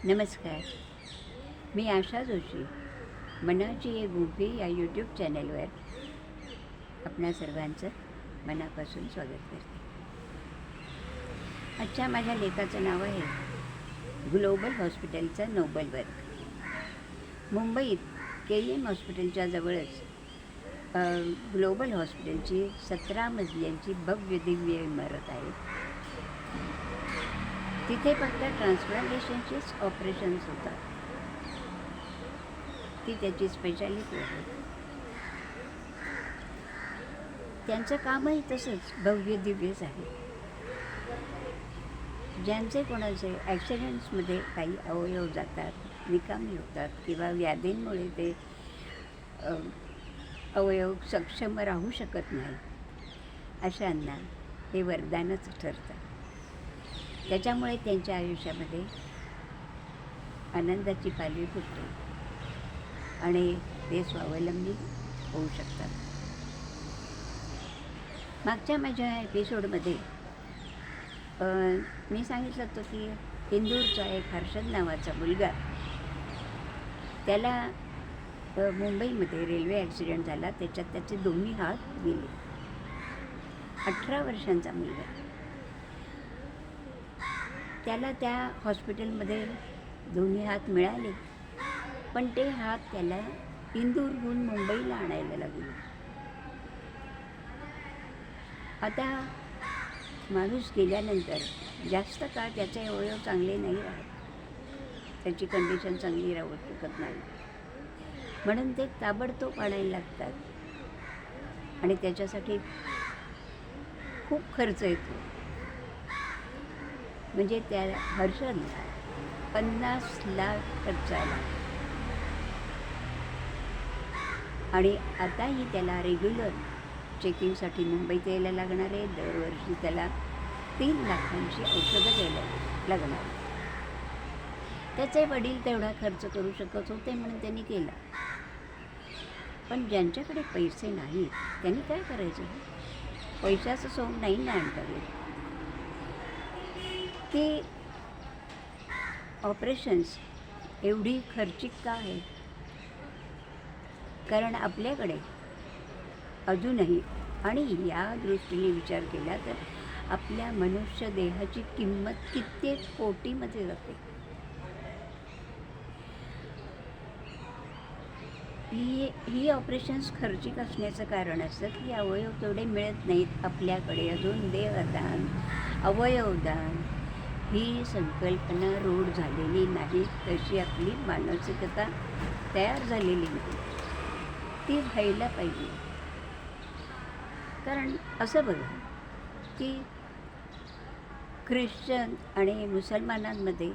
नमस्कार. मी आशा जोशी मनाची एक गुंफी या यूट्यूब चॅनलवर आपणा सर्वांचं मनापासून स्वागत करते. आजच्या माझ्या लेखाचं नाव आहे ग्लोबल हॉस्पिटलचा नोबल वर्क. मुंबईत KEM हॉस्पिटलच्या जवळच ग्लोबल हॉस्पिटलची 17 मजल्यांची भव्य दिव्य इमारत आहे. तिथे फक्त ट्रान्सप्लांटेशनचेच ऑपरेशन्स होतात. ती त्याची स्पेशालिटी आहे. त्यांचं कामही तसंच भव्य दिव्यच आहे. ज्यांचे कोणाचे ॲक्सिडेंट्समध्ये काही अवयव जातात, निकामी होतात किंवा व्याधींमुळे ते अवयव सक्षम राहू शकत नाही, अशांना हे वरदानच ठरतं. त्याच्यामुळे त्यांच्या आयुष्यामध्ये आनंदाची पालवी फुटते आणि ते स्वावलंबी होऊ शकतात. मागच्या माझ्या एपिसोडमध्ये मी सांगितलं होतं की इंदूरचा एक हर्षद नावाचा मुलगा, त्याला मुंबईमध्ये रेल्वे ॲक्सिडेंट झाला. त्याच्यात त्याचे दोन्ही हात गेले. 18 वर्षांचा मुलगा. त्याला त्या हॉस्पिटलमध्ये दोन्ही हात मिळाले, पण ते हात त्याला इंदूरहून मुंबईला आणायला लागले. आता माणूस गेल्यानंतर जास्त काळ त्याचे अवयव चांगले नाही राहत. त्याची कंडिशन चांगली राहू शकत नाही, म्हणून ते ताबडतोब आणायला लागतात आणि त्याच्यासाठी खूप खर्च येतो. म्हणजे त्या हर्षदला 50 लाख खर्च आला. आणि आताही त्याला रेग्युलर चेकिंगसाठी मुंबईत यायला लागणार आहे. दरवर्षी त्याला 3 लाखांची औषधं घ्यायला लागणार. त्याचे वडील तेवढा खर्च करू शकत होते म्हणून त्यांनी केला. पण ज्यांच्याकडे पैसे नाहीत त्यांनी काय करायचं? पैशाचं सोंग नाही ना आणता येत. की ऑपरेशन्स एवढी खर्चिक का आहे? कारण आपल्याकडे अजूनही, आणि या दृष्टीने विचार केला तर आपल्या मनुष्य देहाची किंमत कित्येक कोटीमध्ये जाते. ही ऑपरेशन्स खर्चिक असण्याचं कारण असतं की अवयव तेवढे मिळत नाहीत आपल्याकडे. अजून देहदान, अवयवदान ही संकल्पना रूढ झालेली नाही. तशी आपली मानसिकता तयार झालेली नाही. ती व्हायला पाहिजे. कारण असं बघा की ख्रिश्चन आणि मुसलमानांमध्ये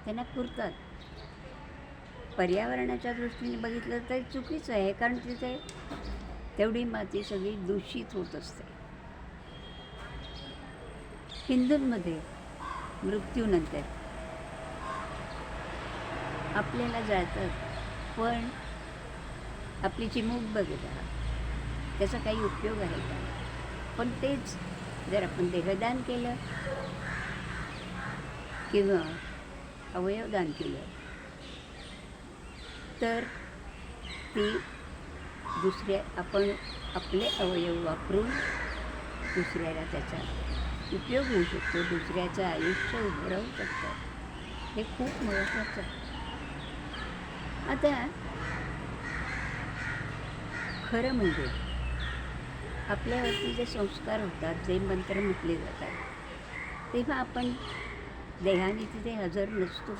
त्यांना पुरतात. पर्यावरणाच्या दृष्टीने बघितलं तर चुकीचं आहे, कारण तिथे तेवढी माती सगळी दूषित होत असते. हिंदूंमध्ये मृत्यूनंतर आपल्याला जाळतात, पण आपली चिमूक बघा, त्याचा काही उपयोग आहे का? पण तेच जर आपण देहदान केलं किंवा अवयवदान केलं तर ती आपण आपले अवयव वापरून दुसऱ्याला त्याचा उपयोग होऊ शकतो, दुसऱ्याचं आयुष्य उभं राहू शकतं. हे खूप महत्त्वाचं आहे. आता खरं म्हणजे आपल्यावरती जे संस्कार होतात, जे मंत्र म्हटले जातात, तेव्हा आपण देहाने तिथे हजर नसतो,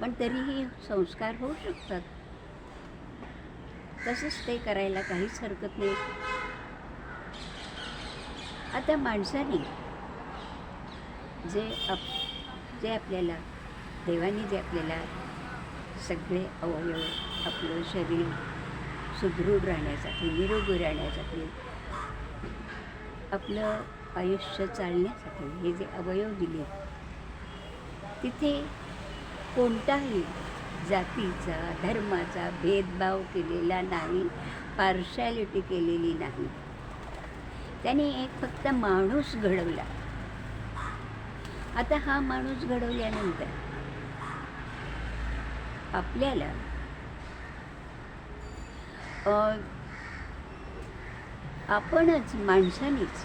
पण तरीही संस्कार होऊ शकतात. तसंच ते करायला काहीच हरकत नाही. आता माणसाने जे आपल्याला देवाने जे आपल्याला सगळे अवयव, आपलं शरीर सुदृढ राहण्यासाठी, निरोगी राहण्यासाठी, आपलं आयुष्य चालण्यासाठी हे जे अवयव दिले, तिथे कोणताही जातीचा, धर्माचा भेदभाव केलेला नाही, पार्शालिटी केलेली नाही. त्याने एक फक्त माणूस घडवला. आता हा माणूस घडवल्यानंतर आपल्याला अ, आपणच माणसानीच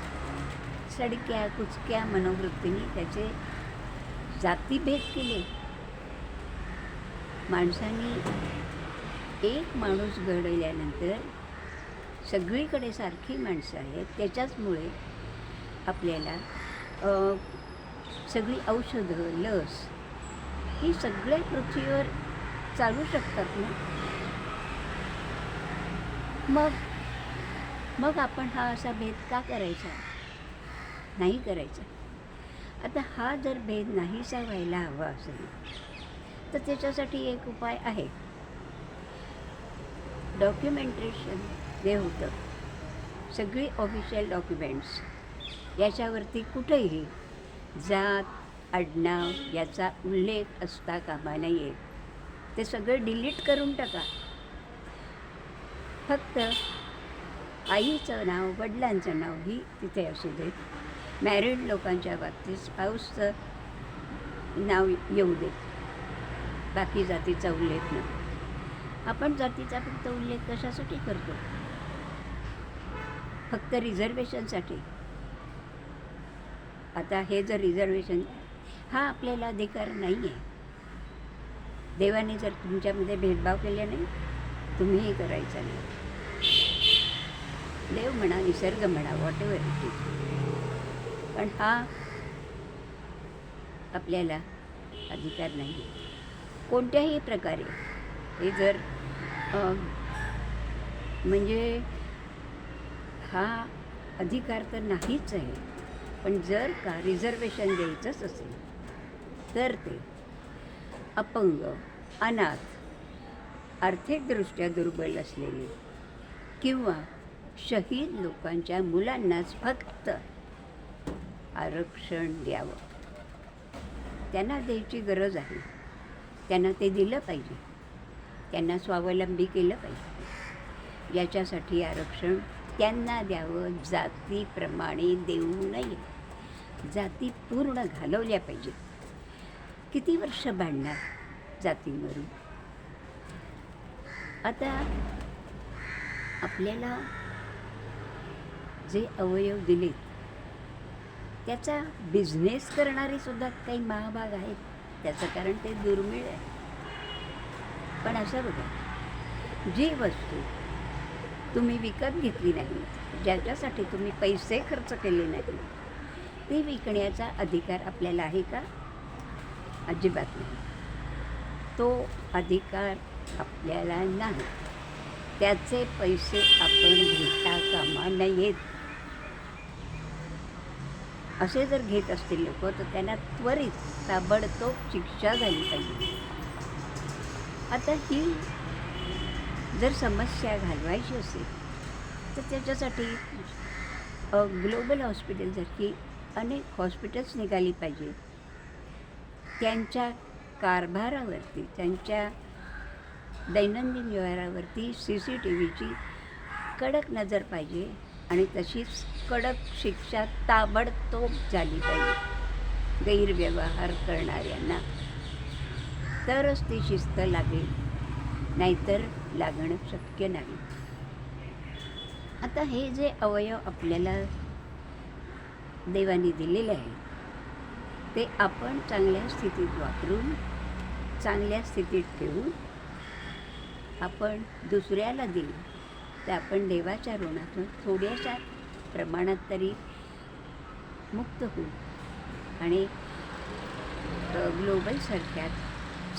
सडक्या कुचक्या मनोवृत्तीने त्याचे जातीभेद केले. माणसाने एक माणूस घडवल्यानंतर सगळीकडे सारखी माणसं आहेत. त्याच्याचमुळे आपल्याला अ, सगळी औषधं, लस ही सगळ्या पृथ्वीवर चालू शकतात ना. मग मग आपण हा असा भेद का करायचा? नाही करायचा. आता हा जर भेद नाहीसा व्हायला हवा असेल तर त्याच्यासाठी एक उपाय आहे. डॉक्युमेंटेशन जे होतं, सगळी ऑफिशियल डॉक्युमेंट्स याच्यावरती कुठेही जात, आडनाव याचा उल्लेख असता कामा नये. ते सगळं डिलीट करून टाका. फक्त आईचं नाव, वडिलांचं नाव ही तिथे असू देत. मॅरिड लोकांच्या बाबतीत स्पाऊसचं नाव येऊ देत. बाकी जातीचा उल्लेख नको. आपण जातीचा फक्त उल्लेख कशासाठी करतो? फक्त रिझर्वेशनसाठी. आता हे जर रिझर्वेशन हा आपल्याला अधिकार नाही आहे. देवाने जर तुमच्यामध्ये भेदभाव केला नाही, तुम्हीही करायचा नाही. देव म्हणा, निसर्ग म्हणा, व्हॉट एव्हर इट इज. पण हा आपल्याला अधिकार नाही आहे कोणत्याही प्रकारे. हे जर म्हणजे हा अधिकार तर नाहीच आहे. पण जर का रिझर्वेशन द्यायचंच असेल तर ते अपंग, अनाथ, आर्थिकदृष्ट्या दुर्बल असलेले किंवा शहीद लोकांच्या मुलांनाच फक्त आरक्षण द्यावं. त्यांना द्यायची गरज आहे. त्यांना ते दिलं पाहिजे. त्यांना स्वावलंबी केलं पाहिजे. याच्यासाठी आरक्षण त्यांना द्यावं. जातीप्रमाणे देऊ नये. जाती पूर्ण घालवल्या पाहिजेत. किती वर्ष भांडणार जातींवरून? आता आपल्याला जे अवयव दिलेत त्याचा बिझनेस करणारे सुद्धा काही महाभाग आहेत. त्याचं कारण ते दुर्मिळ आहे. पण असं बघा, जी वस्तू तुम्ही विकत घेतली नाही, ज्याच्यासाठी तुम्ही पैसे खर्च केले नाही, ती विकण्याचा अधिकार आपल्याला आहे का? अजिबात नाही. तो अधिकार आपल्याला नाही. त्याचे पैसे आपण घेता कामा नयेत. असे जर घेत असतील लोक तर त्यांना त्वरित ताबडतोब शिक्षा झाली पाहिजे. आता ही जर समस्या घालवायची असेल तर त्याच्यासाठी ग्लोबल हॉस्पिटलसारखी अनेक हॉस्पिटल्स निघाली पाहिजे. त्यांच्या कारभारावरती, त्यांच्या दैनंदिन व्यवहारावरती CCTVची कडक नजर पाहिजे आणि तशीच कडक शिक्षा ताबडतोब झाली पाहिजे गैरव्यवहार करणाऱ्यांना. तरच ती शिस्त लागेल, नाहीतर लागणं शक्य नाही. आता हे जे अवयव आपल्याला देवाने दिलेले आहे ते आपण चांगल्या स्थितीत वापरून, चांगल्या स्थितीत ठेवून आपण दुसऱ्याला दिली तर आपण देवाच्या ऋणातून थोड्याशा प्रमाणात तरी मुक्त होऊ आणि ग्लोबलसारख्या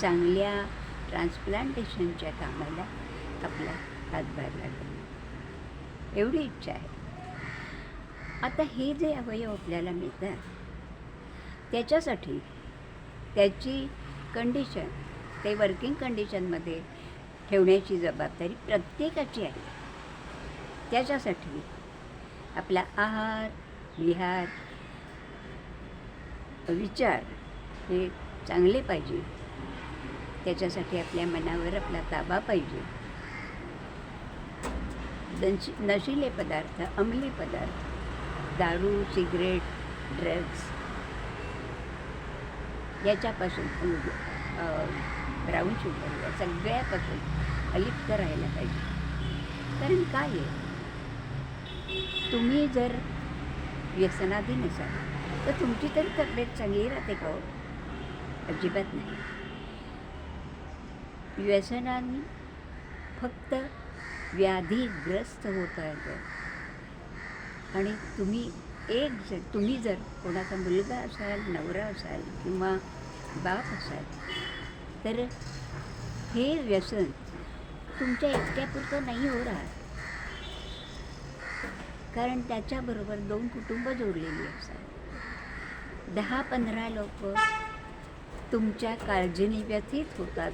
चांगल्या ट्रान्सप्लांटेशनच्या कामाला आपला हातभार लागेल, एवढी इच्छा आहे. आता हे जे अवयव आपल्याला मिळतात त्याच्यासाठी त्याची कंडिशन, ते वर्किंग कंडिशनमध्ये ठेवण्याची जबाबदारी प्रत्येकाची आहे. त्याच्यासाठी आपला आहार, विहार, विचार हे चांगले पाहिजे. त्याच्यासाठी आपल्या मनावर आपला ताबा पाहिजे. नशिले पदार्थ, अंमली पदार्थ, दारू, सिगरेट, ड्रग्स याच्यापासून ब्राऊन शुगर या सगळ्यापासून अलिप्त राहायला पाहिजे. कारण काय आहे, तुम्ही जर व्यसनाधीन असाल तर तुमची तरी तब्येत चांगली राहते का हो? अजिबात नाही. व्यसनाने फक्त व्याधीग्रस्त होत आहे. आणि तुम्ही जर कोणाचा मुलगा असाल, नवरा असाल किंवा बाप असाल तर हे व्यसन तुमच्या एकट्यापुरतं नाही हो राहत. कारण त्याच्याबरोबर 2 कुटुंब जोडलेली असतात. 10-15 लोक तुमच्या काळजीने व्यथित होतात.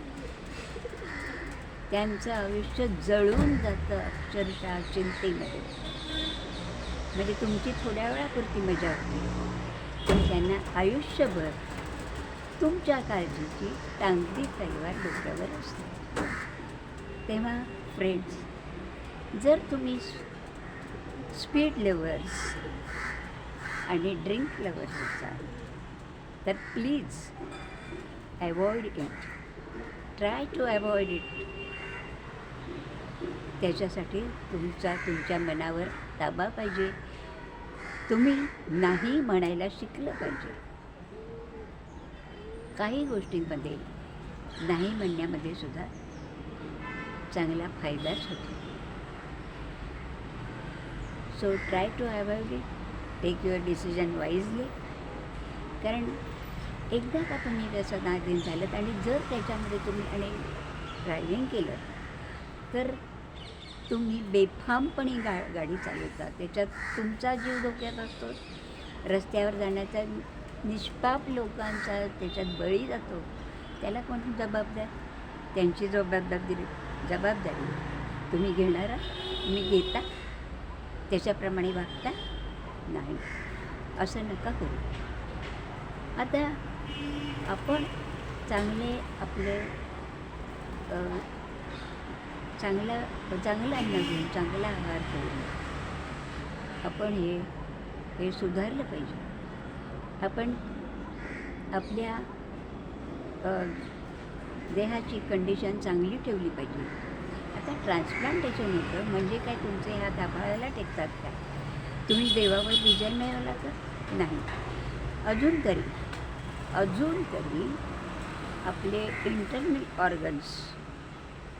त्यांचं आयुष्य जळून जातं अक्षरशः चिंतेमध्ये. म्हणजे तुमची थोड्या वेळापुरती मजा होती पण त्यांना आयुष्यभर तुमच्या काळजीची टांगती तलवार डोक्यावर असते. तेव्हा फ्रेंड्स, जर तुम्ही स्पीड लवर्स आणि ड्रिंक लवर्स असाल तर please avoid it. Try to avoid it. त्याच्यासाठी तुमच्या मनावर ताबा पाहिजे. तुम्ही नाही म्हणायला शिकलं पाहिजे. काही गोष्टींमध्ये नाही म्हणण्यामध्ये सुद्धा चांगला फायदाच होतो. So try to avoid it. Take your decision wisely. कारण एकदा का तुम्ही व्यसनाधीन झालं आणि जर त्याच्यामध्ये तुम्ही ड्रायव्हिंग केलं तर तुम्ही बेफामपणे गाडी चालवता. त्याच्यात तुमचा जीव धोक्यात असतो. रस्त्यावर जाण्याचा निष्पाप लोकांचा त्याच्यात बळी जातो. त्याला कोण जबाबदार? त्यांची जबाबदारी तुम्ही घेणारा, तुम्ही घेता, त्याच्याप्रमाणे वागता नाही. असं नका करू. आता आपण आपले चांगलं अन्न घेऊन, चांगला आहार घेऊन आपण हे सुधारलं पाहिजे. आपण आपल्या देहाची कंडिशन चांगली ठेवली पाहिजे. आता ट्रान्सप्लांटेशन होतं म्हणजे काय तुमचे हात आभाळाला टेकतात काय? तुम्ही देवावर विजय मिळवला तर नाही. अजून तरी आपले इंटरनल ऑर्गन्स,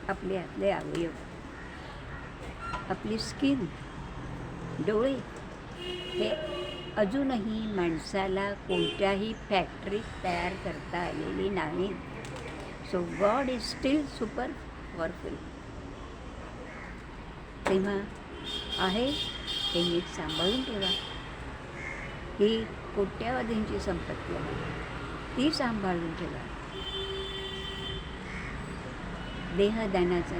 आपले अवयव, आपली स्किन, डोळे हे अजूनही माणसाला कोणत्याही फॅक्टरीत तयार करता आलेली नाहीत. So God is steel super powerful. तेव्हा आहे हे नीट सांभाळून ठेवा. ही कोट्यावधींची संपत्ती आहे, ती सांभाळून ठेवा. देहदानाचा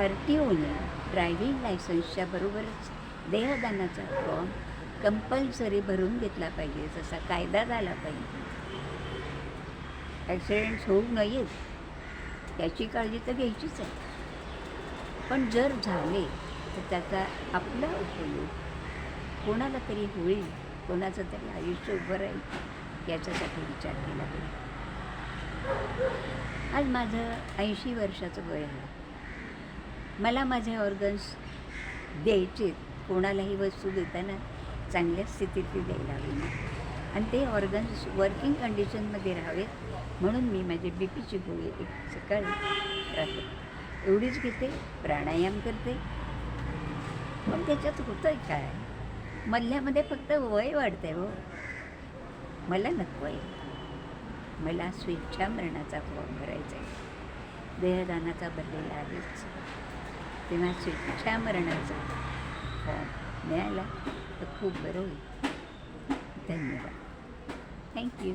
RTOने ड्रायव्हिंग लायसन्सच्या बरोबरच देहदानाचा फॉर्म कंपल्सरी भरून घेतला पाहिजे. जसा कायदा झाला पाहिजे. ॲक्सिडेंट्स होऊ नयेत याची काळजी तर घ्यायचीच आहे. पण जर झाले तर त्याचा आपला उपयोग कोणाला तरी होईल, कोणाचं तरी आयुष्य उभं राहील याच्यासाठी विचार केला पाहिजे. आज माझं 80 वर्षाचं वय आहे. मला माझे ऑर्गन्स द्यायचे, कोणालाही वस्तू देताना चांगल्या स्थितीतली द्यायला हवी आणि ते ऑर्गन्स वर्किंग कंडिशनमध्ये राहावेत म्हणून मी माझी BPची गोळी एक सकाळी राहते एवढीच घेते, प्राणायाम करते. पण त्याच्यात होतं आहे काय, मधल्यामध्ये फक्त वय वाढते हो. मला नको आहे. मला स्वेच्छा मरणाचा फॉर्म भरायचा आहे. देहदानाचा भरलेला आहेच. तेव्हा स्वेच्छा मरणाचा फॉर्म मिळाला तर खूप बरं होईल. धन्यवाद. थँक्यू.